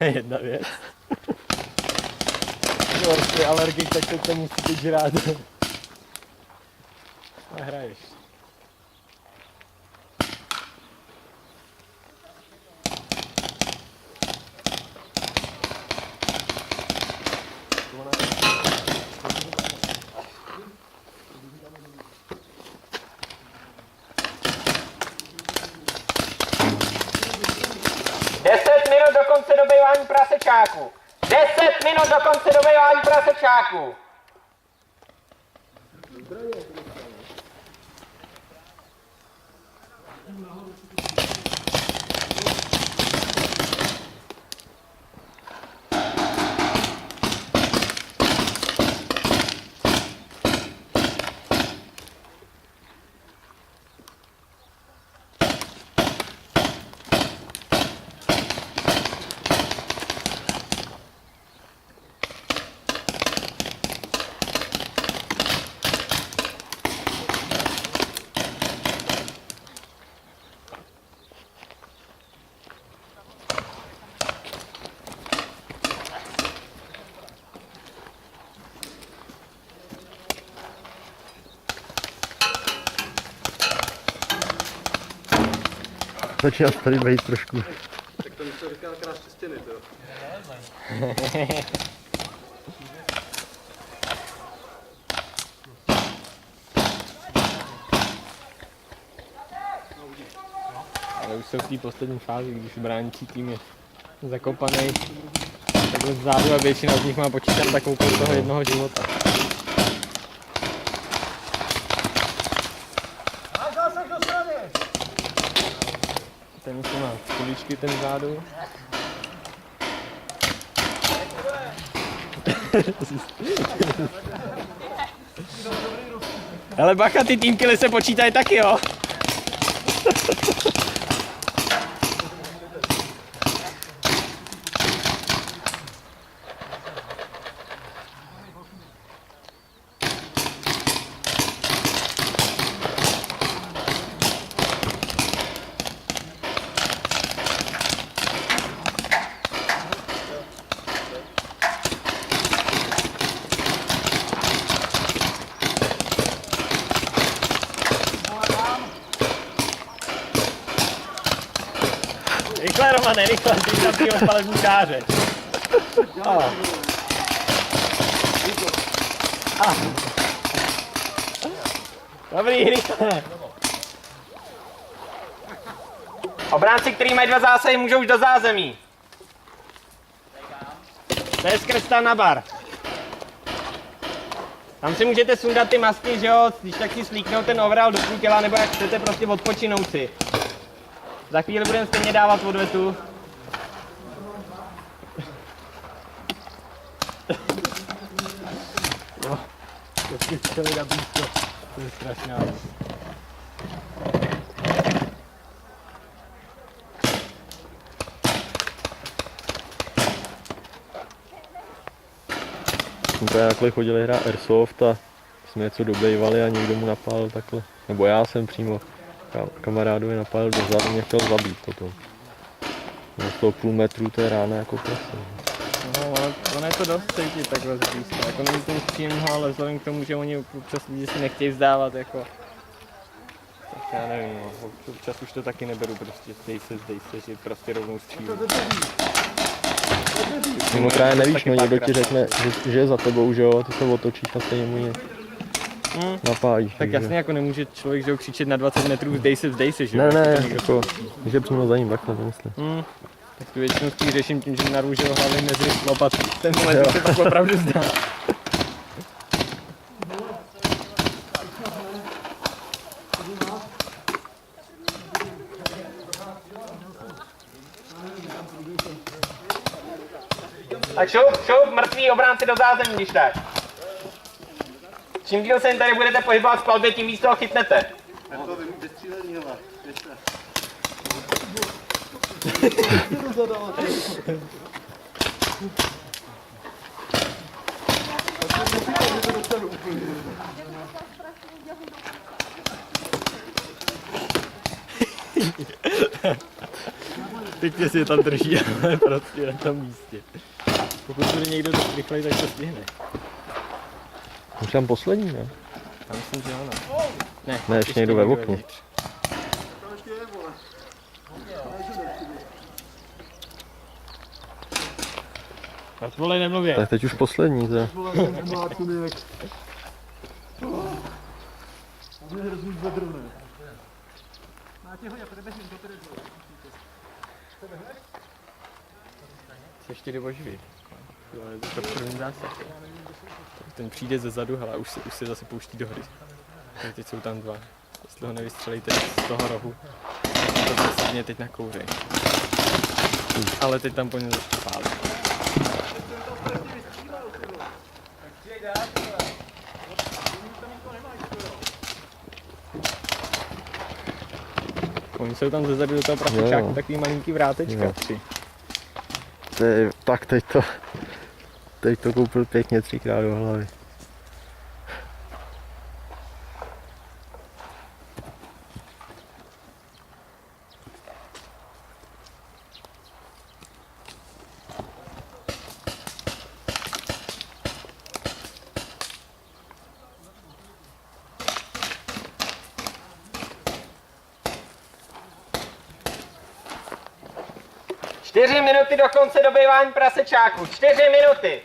Jedna věc. Horší alergik, tak to musí být žrát. A hraješ. Minut do konce dobývání prasečáku. 10 minut do konce dobývání prasečáku. Začíná tady být trošku. Tak to mi to říká krásně stěny, to jo. Ale už jsou v té poslední fázi, když bránící tým je zakopaný takhle vzadu a většina z nich má počítám takovou toho jednoho života. Ten už má kuličky ten vzadu. Ale bacha, ty týmkily se počítají taky, jo? Rychle, Romane, rychle, ty tam ty opalební káře. Dobrý, rychle. Obránci, kteří mají 2 zásahy, můžou už do zázemí. To je skrz tam na bar. Tam si můžete sundat ty masky, že jo, když tak si slíknout ten overall do půl těla, nebo jak chcete prostě odpočinout si. Za chvíli budeme stejně dávat odvetu. Jo, to si celý na blízko, to je strašná věc. Jsme tady takhle chodili hrát Airsoft a jsme něco dobejvali a někdo mu napálil takhle. Nebo já jsem přímo kamarádovi napálil do zadu, mě chtěl zabít potom. Z toho půl metru to je rána jako prase. No, ono je to dost cítit takhle z blízka. Jako není to nic příjemného, ale vzhledem k tomu, že oni občas lidi si nechtějí vzdávat, jako... Tak já nevím, no. Občas už to taky neberu, prostě zdej se, že prostě rovnou střílím. No právě nevíš, no někdo ti řekne, že je za tebou, že jo, ty se otočíš a stejně mu napálíš. Tak jasně, jako nemůže člověk, že ho křičet na 20 metrů, vzdej se, že jo? Ne, jako, když je přímo za ním, takhle to myslím. Tak tu většinou spíš řeším tím, že naru, že ho hlavě mezi lopat. Ten moment se tak opravdu zdá. Tak šup, mrtví obránci do zázemí, když tak. Čím díl se jen tady budete pohybovat v palbě, tím víc toho chytnete. Jako vystřílení, hele. Pěkně si je tam drží, ale prostě na tom místě. Pokud bude někdo dost rychlej, tak to stihne. Už tam poslední, ne? Já myslím, že ano. Ne, Ne, ještě někdo ve okně. vevnitř. Tam ještě je, vole. Tak vole, nemluvě. Tak teď už poslední, to. Vole, nemá tunek. A mě hrozný vedrné. Se ještě jde oživit. Ale to první zásah. Ten přijde ze zadu, hele, už se zase pouští do hry. Tak teď jsou tam dva. Jestli ho nevystřelíte z toho rohu, tak to zasadně teď na kouři. Ale teď tam po něm zase pálí. Oni jsou tam zezadu do toho prasečáku, Jo. takový malinký vrátečka. Jo. 3. Tak teď to koupil pěkně 3krát do hlavy. Čtyři minuty do konce dobývání prasečáku. 4 minuty.